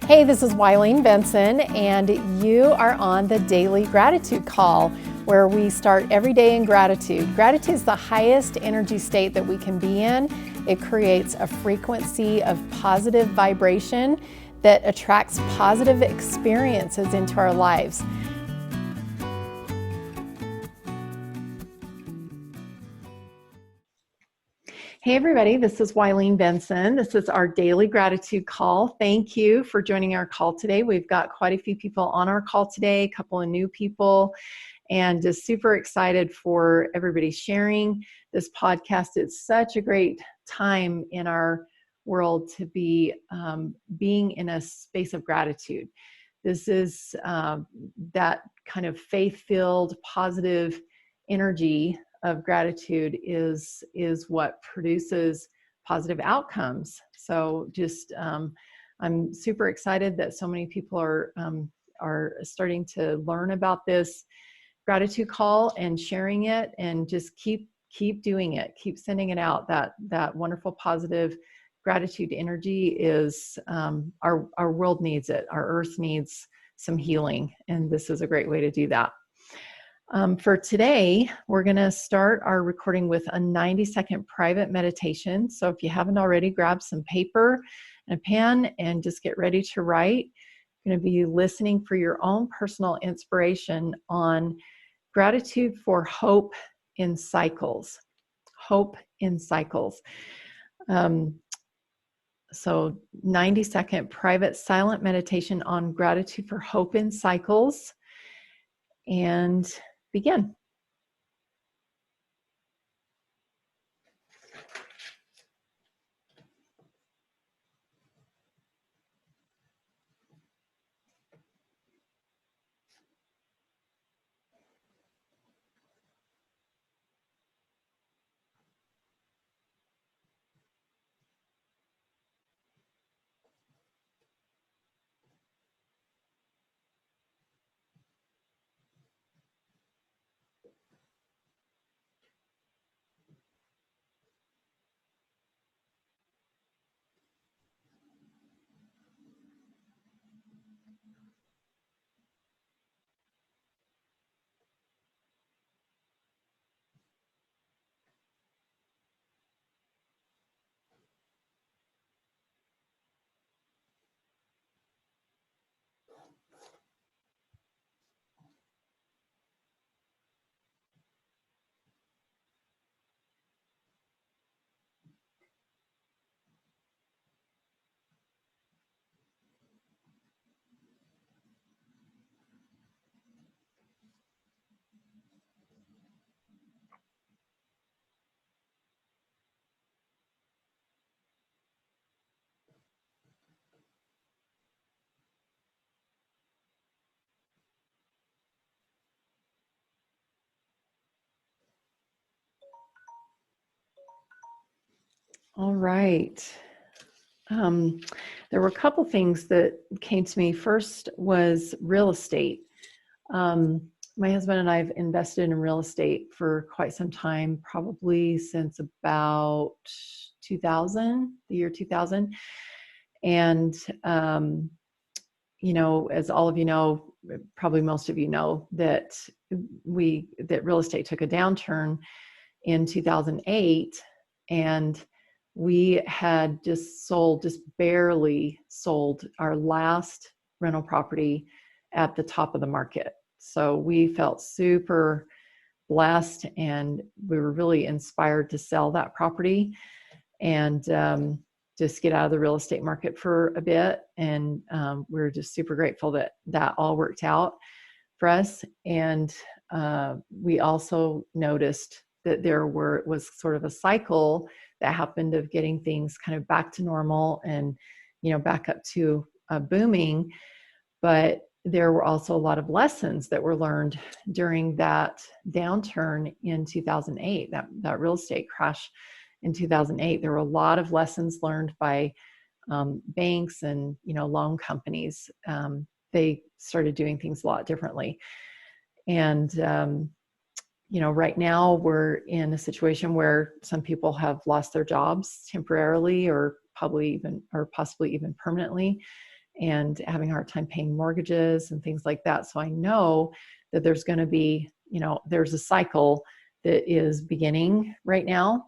Hey, this is Wileen Benson, and you are on the Daily Gratitude Call, where we start every day in gratitude. Gratitude is the highest energy state that we can be in. It creates a frequency of positive vibration that attracts positive experiences into our lives. Hey everybody, this is Wileen Benson. This is our Daily Gratitude Call. Thank you for joining our call today. We've got quite a few people on our call today, a couple of new people, and just super excited for everybody sharing this podcast. It's such a great time in our world to be being in a space of gratitude. This is that kind of faith-filled, positive energy of gratitude is what produces positive outcomes. So just I'm super excited that so many people are starting to learn about this gratitude call and sharing it, and just keep doing it, keep sending it out. That wonderful positive gratitude energy is our world needs it. Our earth needs some healing, and this is a great way to do that. For today, we're going to start our recording with a 90-second private meditation. So if you haven't already, grab some paper and a pen and just get ready to write. You're going to be listening for your own personal inspiration on gratitude for hope in cycles. Hope in cycles. So 90-second private silent meditation on gratitude for hope in cycles. And begin. All right. There were a couple things that came to me. First was real estate. My husband and I have invested in real estate for quite some time, probably since about 2000, the year 2000. And, as all of you know, probably most of you know, that real estate took a downturn in 2008, and we had just barely sold our last rental property at the top of the market. So we felt super blessed, and we were really inspired to sell that property and just get out of the real estate market for a bit. And we're just super grateful that all worked out for us. And we also noticed that there was sort of a cycle that happened of getting things kind of back to normal and, back up to booming. But there were also a lot of lessons that were learned during that downturn in 2008, that real estate crash in 2008. There were a lot of lessons learned by banks and, loan companies. They started doing things a lot differently. And, right now we're in a situation where some people have lost their jobs temporarily or possibly even permanently and having a hard time paying mortgages and things like that. So I know that there's going to be, there's a cycle that is beginning right now.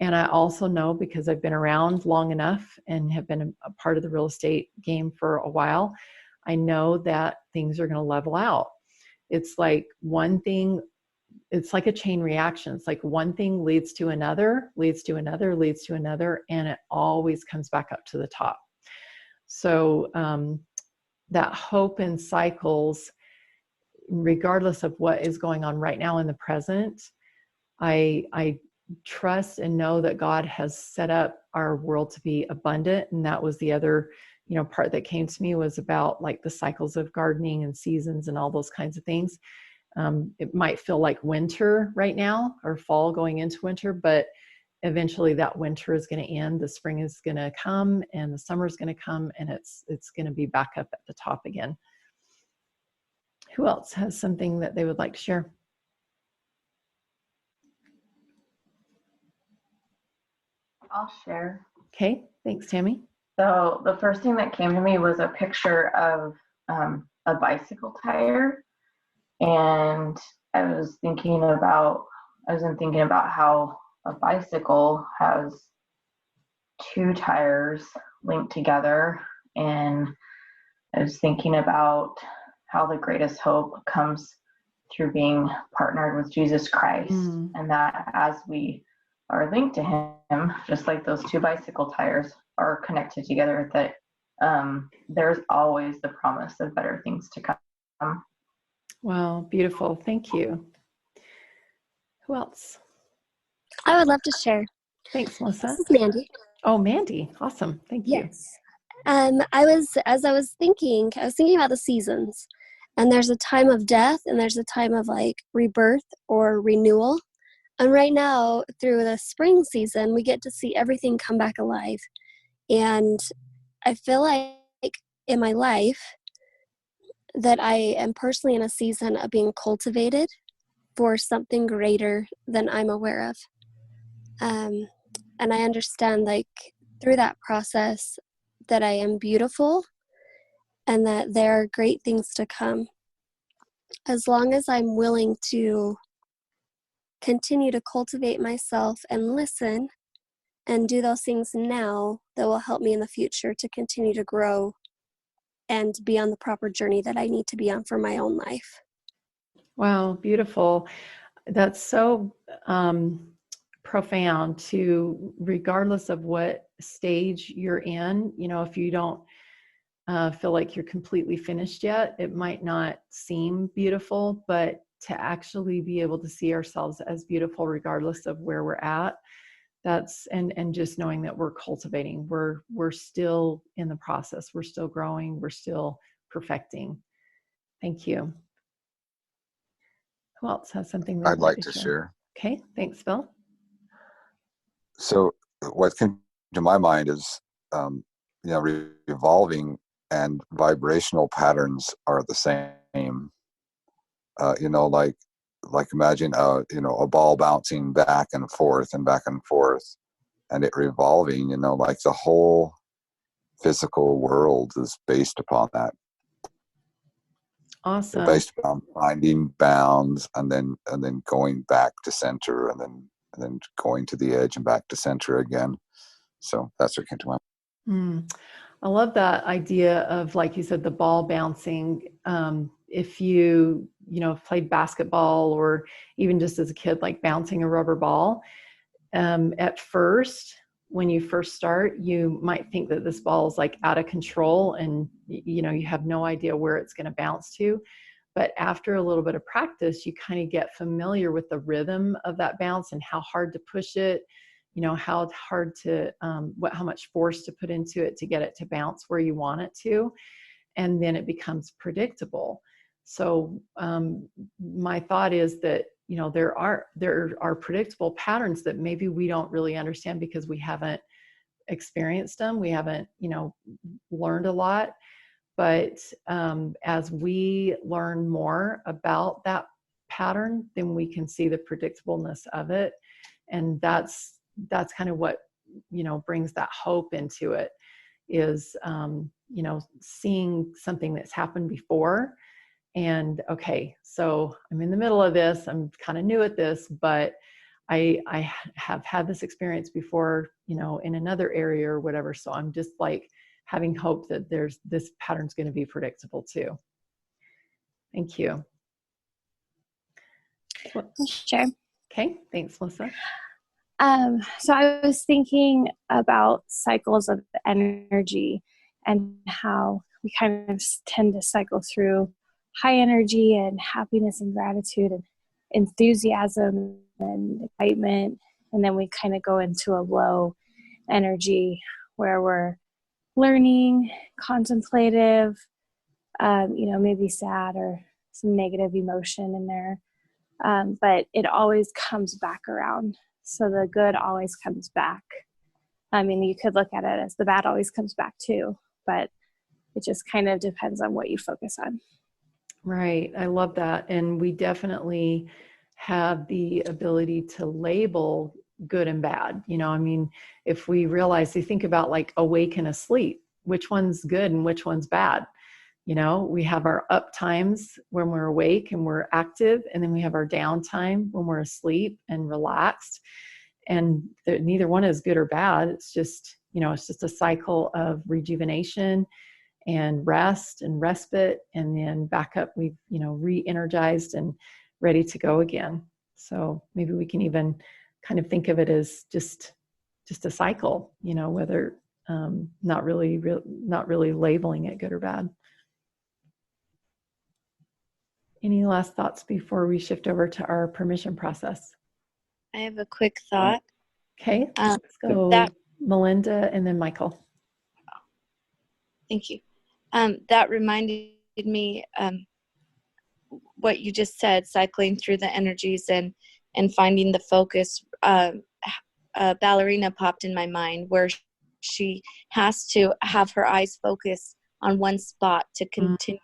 And I also know, because I've been around long enough and have been a part of the real estate game for a while, I know that things are going to level out. It's like one thing, it's like a chain reaction. It's like one thing leads to another, leads to another, leads to another, and it always comes back up to the top. So that hope in cycles, regardless of what is going on right now in the present, I trust and know that God has set up our world to be abundant. And that was the other, part that came to me, was about like the cycles of gardening and seasons and all those kinds of things. It might feel like winter right now, or fall going into winter, but eventually that winter is going to end. The spring is going to come and the summer is going to come, and it's going to be back up at the top again. Who else has something that they would like to share? I'll share. Okay, thanks, Tammy. So the first thing that came to me was a picture of a bicycle tire, and I was thinking about how a bicycle has two tires linked together, and I was thinking about how the greatest hope comes through being partnered with Jesus Christ, and that as we are linked to him, just like those two bicycle tires are connected together, that there's always the promise of better things to come. Wow, beautiful. Thank you. Who else? I would love to share. Thanks, Melissa. This is Mandy. Oh, Mandy. Awesome. Thank you. Yes. I was thinking about the seasons, and there's a time of death and there's a time of like rebirth or renewal. And right now, through the spring season, we get to see everything come back alive. And I feel like in my life that I am personally in a season of being cultivated for something greater than I'm aware of. And I understand, like, through that process, that I am beautiful and that there are great things to come. As long as I'm willing to continue to cultivate myself and listen and do those things now that will help me in the future to continue to grow and be on the proper journey that I need to be on for my own life. Wow, beautiful. That's so profound, to, regardless of what stage you're in, if you don't feel like you're completely finished yet, it might not seem beautiful, but to actually be able to see ourselves as beautiful regardless of where we're at, that's, and just knowing that we're cultivating, we're still in the process, we're still growing, we're still perfecting. Thank you. Who else has something I'd like to share? Okay, thanks, Phil. So what came to my mind is, revolving and vibrational patterns are the same. Like imagine a ball bouncing back and forth and back and forth, and it revolving. Like the whole physical world is based upon that. Awesome. Based on finding bounds and then going back to center and then going to the edge and back to center again. So that's what came to mind. I love that idea of, like you said, the ball bouncing. If you played basketball, or even just as a kid, like bouncing a rubber ball, at first, when you first start, you might think that this ball is like out of control, and you have no idea where it's going to bounce to. But after a little bit of practice, you kind of get familiar with the rhythm of that bounce and how hard to push it, how hard to, how much force to put into it to get it to bounce where you want it to. And then it becomes predictable. So my thought is that, there are predictable patterns that maybe we don't really understand because we haven't experienced them. We haven't, learned a lot. But as we learn more about that pattern, then we can see the predictableness of it. And that's kind of what, brings that hope into it, is seeing something that's happened before. And okay, so I'm in the middle of this, I'm kind of new at this, but I have had this experience before, in another area or whatever. So I'm just like having hope that this pattern's going to be predictable too. Thank you. Sure. Okay, thanks, Melissa. So I was thinking about cycles of energy and how we kind of tend to cycle through high energy and happiness and gratitude and enthusiasm and excitement. And then we kind of go into a low energy where we're learning, contemplative, maybe sad or some negative emotion in there. But it always comes back around. So the good always comes back. I mean, you could look at it as the bad always comes back too, but it just kind of depends on what you focus on. Right. I love that. And we definitely have the ability to label good and bad. If we realize, you think about like awake and asleep, which one's good and which one's bad? We have our up times when we're awake and we're active, and then we have our downtime when we're asleep and relaxed. And neither one is good or bad. It's just, it's just a cycle of rejuvenation and rest and respite, and then back up, we've, re-energized and ready to go again. So maybe we can even kind of think of it as just a cycle, whether not really labeling it good or bad. Any last thoughts before we shift over to our permission process? I have a quick thought. Okay, let's go Melinda and then Michael. Thank you. That reminded me what you just said, cycling through the energies and finding the focus. Ballerina popped in my mind where she has to have her eyes focus on one spot to continue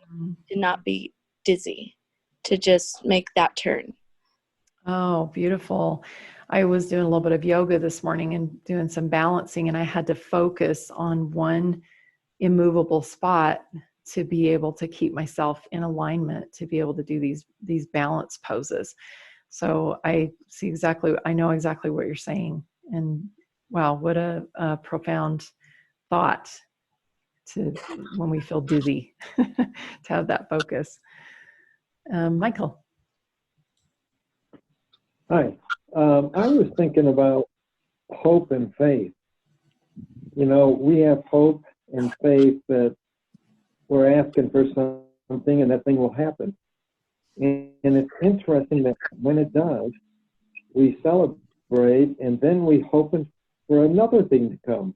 to not be dizzy, to just make that turn. Oh, beautiful. I was doing a little bit of yoga this morning and doing some balancing, and I had to focus on one immovable spot to be able to keep myself in alignment, to be able to do these balance poses. So I know exactly what you're saying. And wow, what a profound thought when we feel dizzy to have that focus. Michael. Hi. I was thinking about hope and faith. We have hope and faith that we're asking for something and that thing will happen. And it's interesting that when it does, we celebrate and then we hope for another thing to come.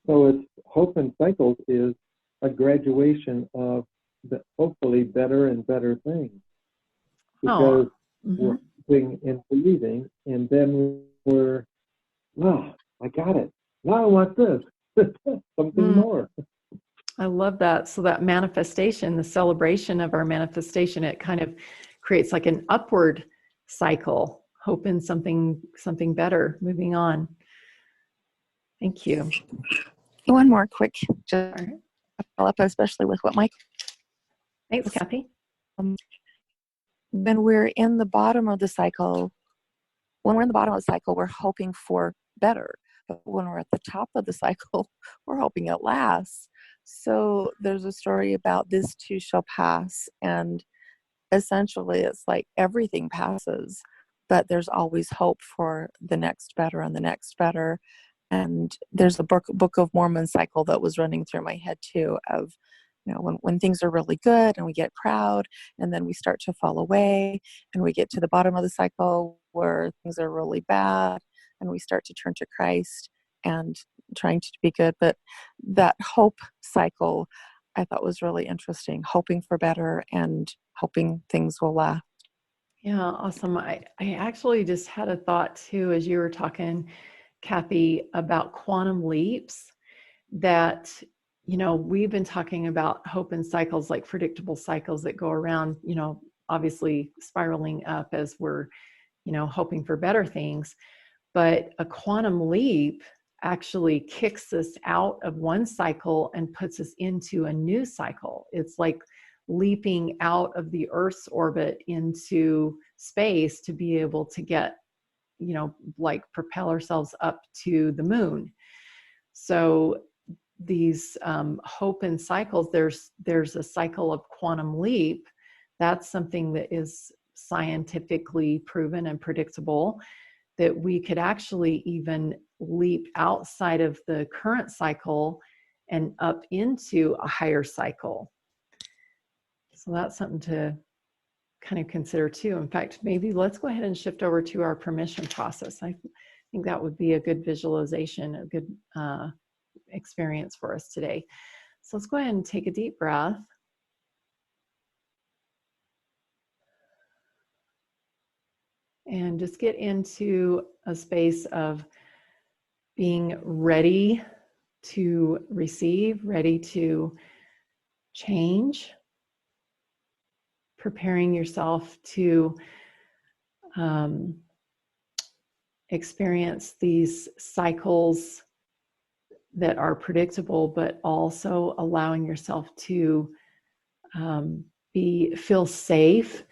So it's hope and cycles is a graduation of hopefully better and better things. Because we're hoping and believing, and then we're, I got it. Now I want this. Something more. I love that. So that manifestation, the celebration of our manifestation, it kind of creates like an upward cycle, hoping something better, moving on. Thank you. One more quick, just follow up, especially with what Mike. Thanks, Kathy. When we're in the bottom of the cycle, we're hoping for better. But when we're at the top of the cycle, we're hoping it lasts. So there's a story about this too shall pass. And essentially it's like everything passes, but there's always hope for the next better and the next better. And there's a Book of Mormon cycle that was running through my head too of, when things are really good and we get proud and then we start to fall away and we get to the bottom of the cycle where things are really bad and we start to turn to Christ and trying to be good. But that hope cycle I thought was really interesting, hoping for better and hoping things will last. Yeah, awesome. I actually just had a thought too, as you were talking, Kathy, about quantum leaps that, we've been talking about hope and cycles, like predictable cycles that go around, obviously spiraling up as we're, hoping for better things. But a quantum leap actually kicks us out of one cycle and puts us into a new cycle. It's like leaping out of the Earth's orbit into space to be able to get, like propel ourselves up to the moon. So these hope and cycles, there's a cycle of quantum leap. That's something that is scientifically proven and predictable, that we could actually even leap outside of the current cycle and up into a higher cycle. So that's something to kind of consider too. In fact, maybe let's go ahead and shift over to our permission process. I think that would be a good visualization, a good experience for us today. So let's go ahead and take a deep breath. And just get into a space of being ready to receive, ready to change, preparing yourself to experience these cycles that are predictable, but also allowing yourself to feel safe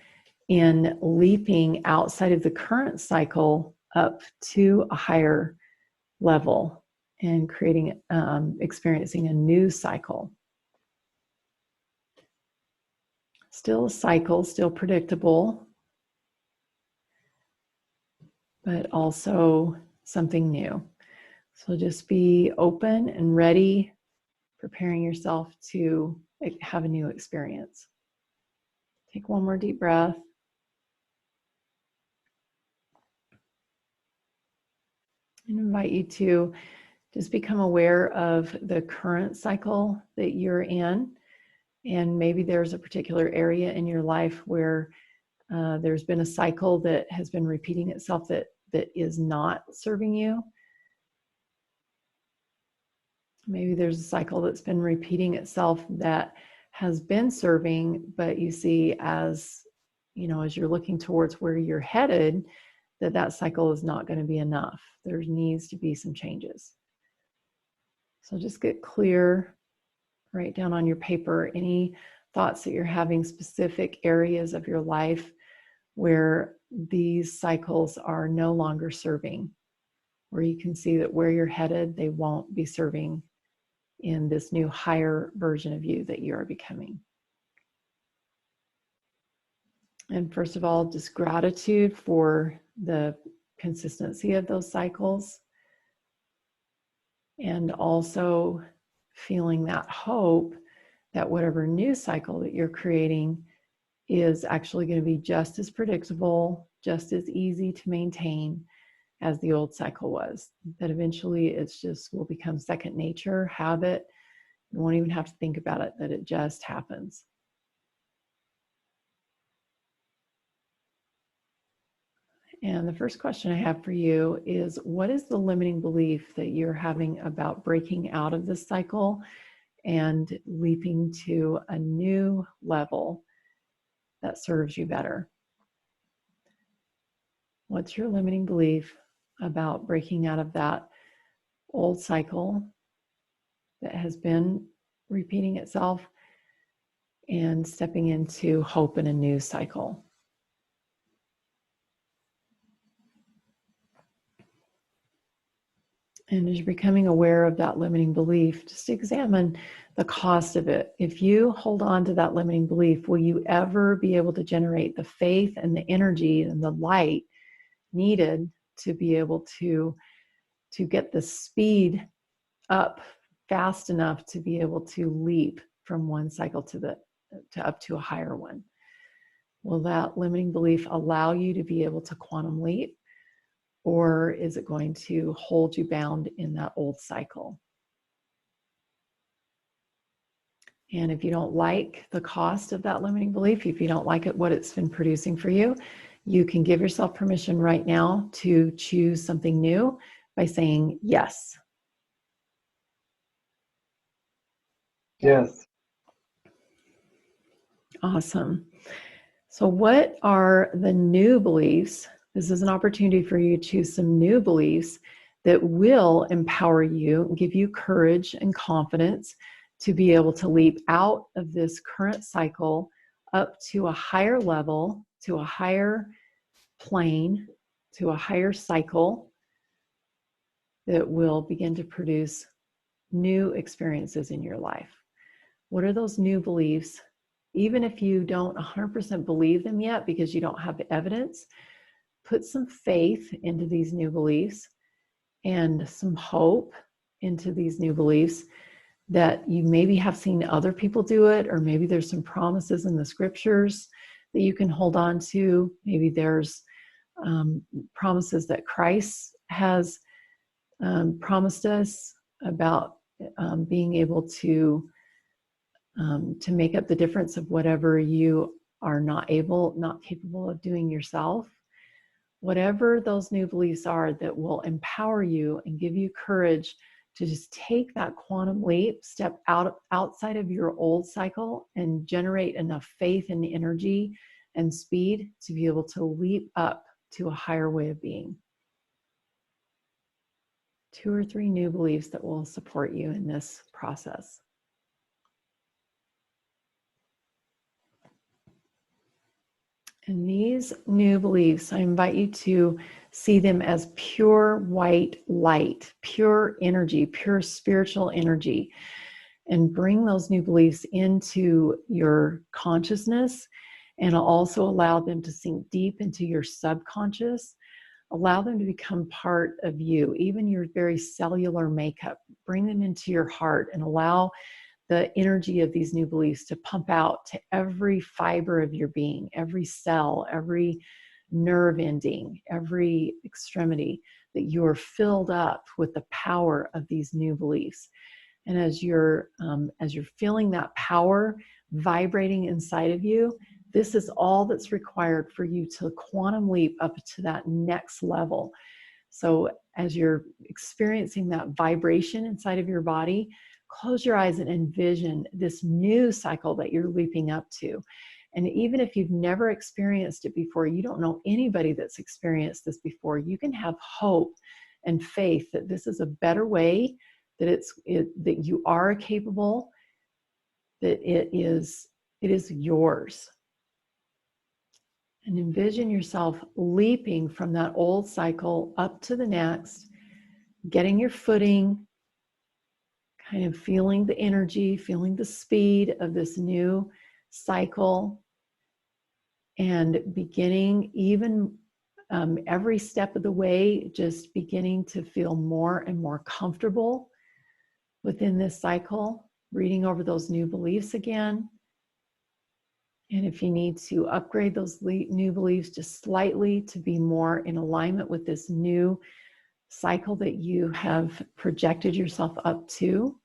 in leaping outside of the current cycle up to a higher level and creating, experiencing a new cycle. Still a cycle, still predictable, but also something new. So just be open and ready, preparing yourself to have a new experience. Take one more deep breath. And invite you to just become aware of the current cycle that you're in. And maybe there's a particular area in your life where there's been a cycle that has been repeating itself that is not serving you. Maybe there's a cycle that's been repeating itself that has been serving, but you see as you're looking towards where you're headed, that cycle is not going to be enough. There needs to be some changes. So just get clear, write down on your paper any thoughts that you're having, specific areas of your life where these cycles are no longer serving, where you can see that where you're headed, they won't be serving in this new higher version of you that you are becoming. And first of all, just gratitude for the consistency of those cycles, and also feeling that hope that whatever new cycle that you're creating is actually going to be just as predictable, just as easy to maintain as the old cycle was. That eventually it's just will become second nature, habit. You won't even have to think about it, that it just happens. And the first question I have for you is, what is the limiting belief that you're having about breaking out of this cycle and leaping to a new level that serves you better? What's your limiting belief about breaking out of that old cycle that has been repeating itself and stepping into hope in a new cycle? And as you're becoming aware of that limiting belief, just examine the cost of it. If you hold on to that limiting belief, will you ever be able to generate the faith and the energy and the light needed to be able to get the speed up fast enough to be able to leap from one cycle to up to a higher one? Will that limiting belief allow you to be able to quantum leap? Or is it going to hold you bound in that old cycle? And if you don't like the cost of that limiting belief, if you don't like it, what it's been producing for you, you can give yourself permission right now to choose something new by saying yes. Yes. Awesome. So what are the new beliefs? This is an opportunity for you to choose some new beliefs that will empower you and give you courage and confidence to be able to leap out of this current cycle up to a higher level, to a higher plane, to a higher cycle that will begin to produce new experiences in your life. What are those new beliefs? Even if you don't 100% believe them yet because you don't have evidence, put some faith into these new beliefs and some hope into these new beliefs that you maybe have seen other people do it, or maybe there's some promises in the scriptures that you can hold on to. Maybe there's promises that Christ has promised us about being able to make up the difference of whatever you are not capable of doing yourself. Whatever those new beliefs are that will empower you and give you courage to just take that quantum leap, step outside of your old cycle and generate enough faith and energy and speed to be able to leap up to a higher way of being. 2 or 3 new beliefs that will support you in this process. And these new beliefs, I invite you to see them as pure white light, pure energy, pure spiritual energy, and bring those new beliefs into your consciousness, and also allow them to sink deep into your subconscious. Allow them to become part of you, even your very cellular makeup. Bring them into your heart and allow the energy of these new beliefs to pump out to every fiber of your being, every cell, every nerve ending, every extremity, that you are filled up with the power of these new beliefs. And as you're feeling that power vibrating inside of you, this is all that's required for you to quantum leap up to that next level. So as you're experiencing that vibration inside of your body, close your eyes and envision this new cycle that you're leaping up to. And even if you've never experienced it before, you don't know anybody that's experienced this before, you can have hope and faith that this is a better way, that that you are capable, that it is yours. And envision yourself leaping from that old cycle up to the next, getting your footing, kind of feeling the energy, feeling the speed of this new cycle, and beginning even every step of the way, just beginning to feel more and more comfortable within this cycle, reading over those new beliefs again. And if you need to upgrade those new beliefs just slightly to be more in alignment with this new cycle that you have projected yourself up to,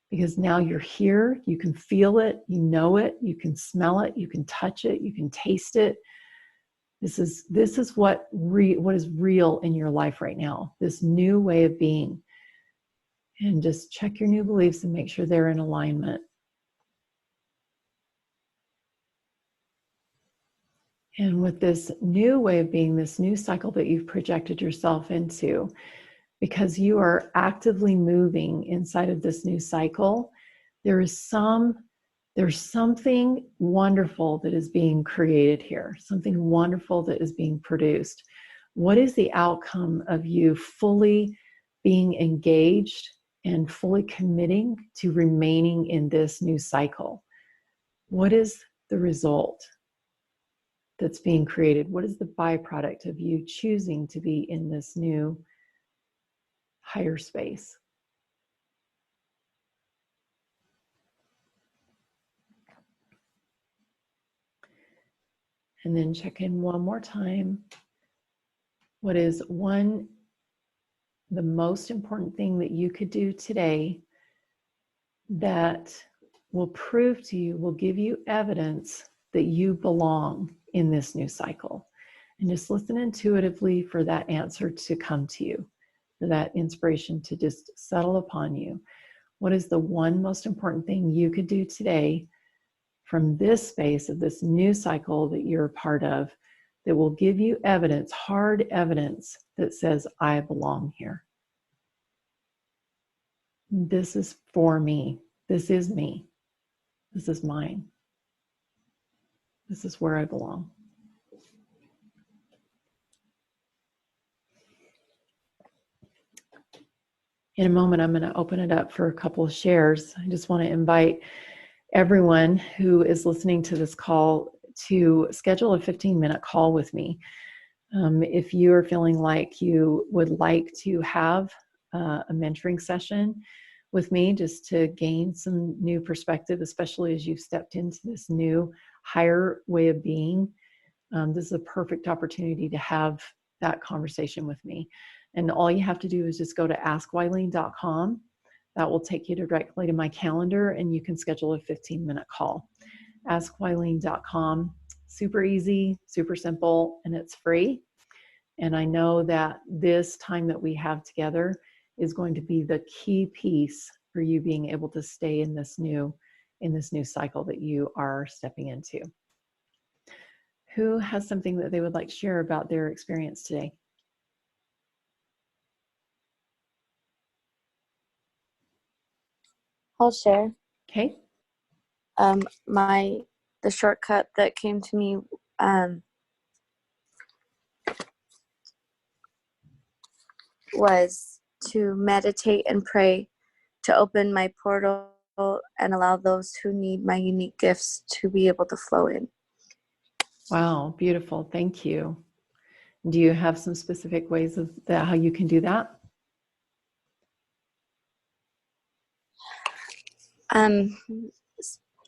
because now you're here, you can feel it, you know it, you can smell it, you can touch it, you can taste it. This is what is real in your life right now, this new way of being. And just check your new beliefs and make sure they're in alignment. And with this new way of being, this new cycle that you've projected yourself into, because you are actively moving inside of this new cycle, there's something wonderful that is being created here, something wonderful that is being produced. What is the outcome of you fully being engaged and fully committing to remaining in this new cycle? What is the result that's being created? What is the byproduct of you choosing to be in this new higher space? And then check in one more time. What is the most important thing that you could do today that will prove to you, will give you evidence that you belong in this new cycle? And just listen intuitively for that answer to come to you, for that inspiration to just settle upon you. What is the one most important thing you could do today from this space of this new cycle that you're a part of, that will give you evidence, hard evidence that says, I belong here? This is for me. This is me. This is mine. This is where I belong. In a moment, I'm going to open it up for a couple of shares. I just want to invite everyone who is listening to this call to schedule a 15-minute call with me. If you are feeling like you would like to have a mentoring session with me just to gain some new perspective, especially as you've stepped into this new higher way of being, this is a perfect opportunity to have that conversation with me. And all you have to do is just go to askwylene.com. That will take you directly to my calendar, and you can schedule a 15-minute call. askwylene.com. Super easy, super simple, and it's free. And I know that this time that we have together is going to be the key piece for you being able to stay in this new cycle that you are stepping into. Who has something that they would like to share about their experience today? I'll share. Okay. The shortcut that came to me was to meditate and pray to open my portal and allow those who need my unique gifts to be able to flow in. Wow, beautiful. Thank you. Do you have some specific ways of that, how you can do that?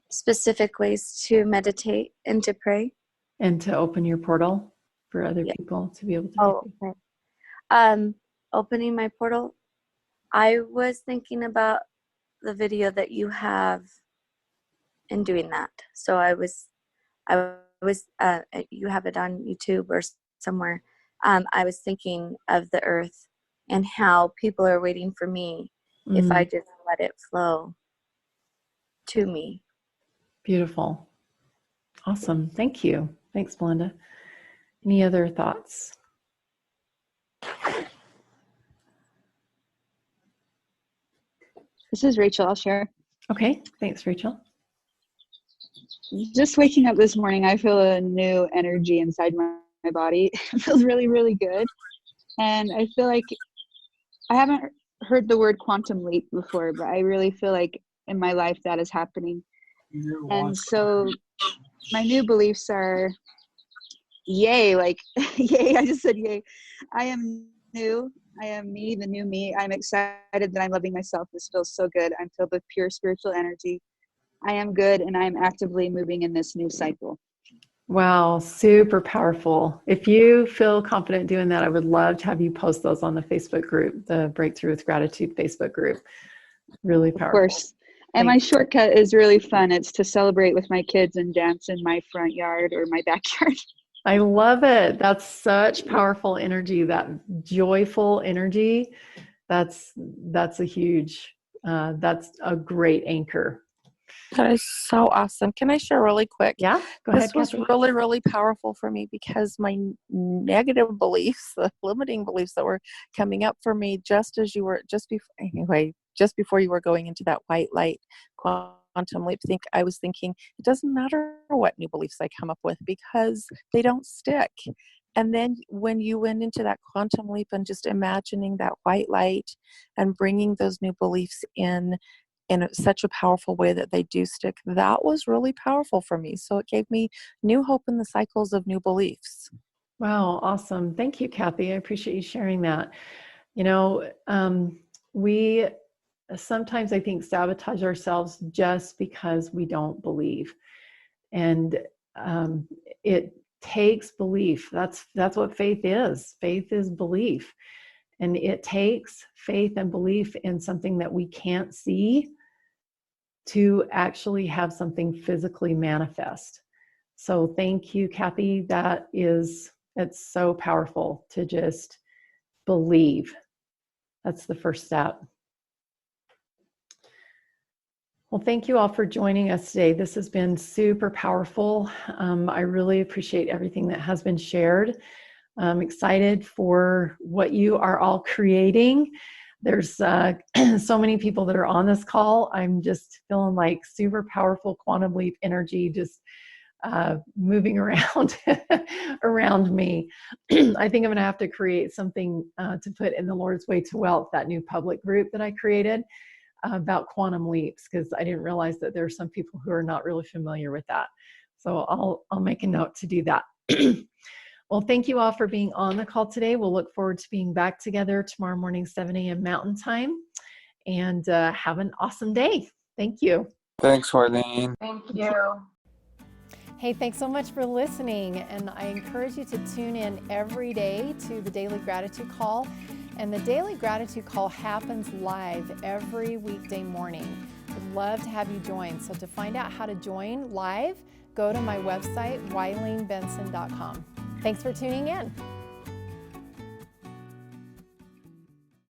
Specific ways to meditate and to pray. And to open your portal for other people to be able to. Okay. Opening my portal. I was thinking about the video that you have in doing that. So I was you have it on YouTube or somewhere. I was thinking of the earth and how people are waiting for me if I just let it flow to me. Beautiful. Awesome. Thank you. Thanks, Belinda. Any other thoughts? This is Rachel. I'll share. Okay. Thanks, Rachel. Just waking up this morning, I feel a new energy inside my body. It feels really, really good. And I feel like I haven't heard the word quantum leap before, but I really feel like in my life that is happening. And so my new beliefs are yay, like yay, I just said yay. I am new. I am me, the new me. I'm excited that I'm loving myself. This feels so good. I'm filled with pure spiritual energy. I am good, and I am actively moving in this new cycle. Wow, super powerful. If you feel confident doing that, I would love to have you post those on the Facebook group, the Breakthrough with Gratitude Facebook group. Really powerful. Of course. And my shortcut is really fun. It's to celebrate with my kids and dance in my front yard or my backyard. I love it. That's such powerful energy, that joyful energy. That's a huge, that's a great anchor. That is so awesome. Can I share really quick? Yeah, go ahead. This was really, really powerful for me because my negative beliefs, the limiting beliefs that were coming up for me just before you were going into that white light quantum leap, I was thinking, it doesn't matter what new beliefs I come up with because they don't stick. And then when you went into that quantum leap and just imagining that white light and bringing those new beliefs in such a powerful way that they do stick, that was really powerful for me. So it gave me new hope in the cycles of new beliefs. Wow, awesome. Thank you, Kathy. I appreciate you sharing that. You know, we sometimes, I think, sabotage ourselves just because we don't believe. And it takes belief. That's what faith is. Faith is belief. And it takes faith and belief in something that we can't see to actually have something physically manifest. So thank you, Kathy. It's so powerful to just believe. That's the first step. Well, thank you all for joining us today. This has been super powerful. I really appreciate everything that has been shared. I'm excited for what you are all creating. there's so many people that are on this call. I'm just feeling like super powerful quantum leap energy just moving around around me. I think I'm going to have to create something to put in the Lord's Way to Wealth, that new public group that I created about quantum leaps, because I didn't realize that there are some people who are not really familiar with that. So I'll make a note to do that. Well, thank you all for being on the call today. We'll look forward to being back together tomorrow morning, 7 a.m. Mountain Time. And have an awesome day. Thank you. Thanks, Marlene. Thank you. Hey, thanks so much for listening. And I encourage you to tune in every day to the Daily Gratitude Call. And the Daily Gratitude Call happens live every weekday morning. Would love to have you join. So to find out how to join live, go to my website, WileenBenson.com. Thanks for tuning in.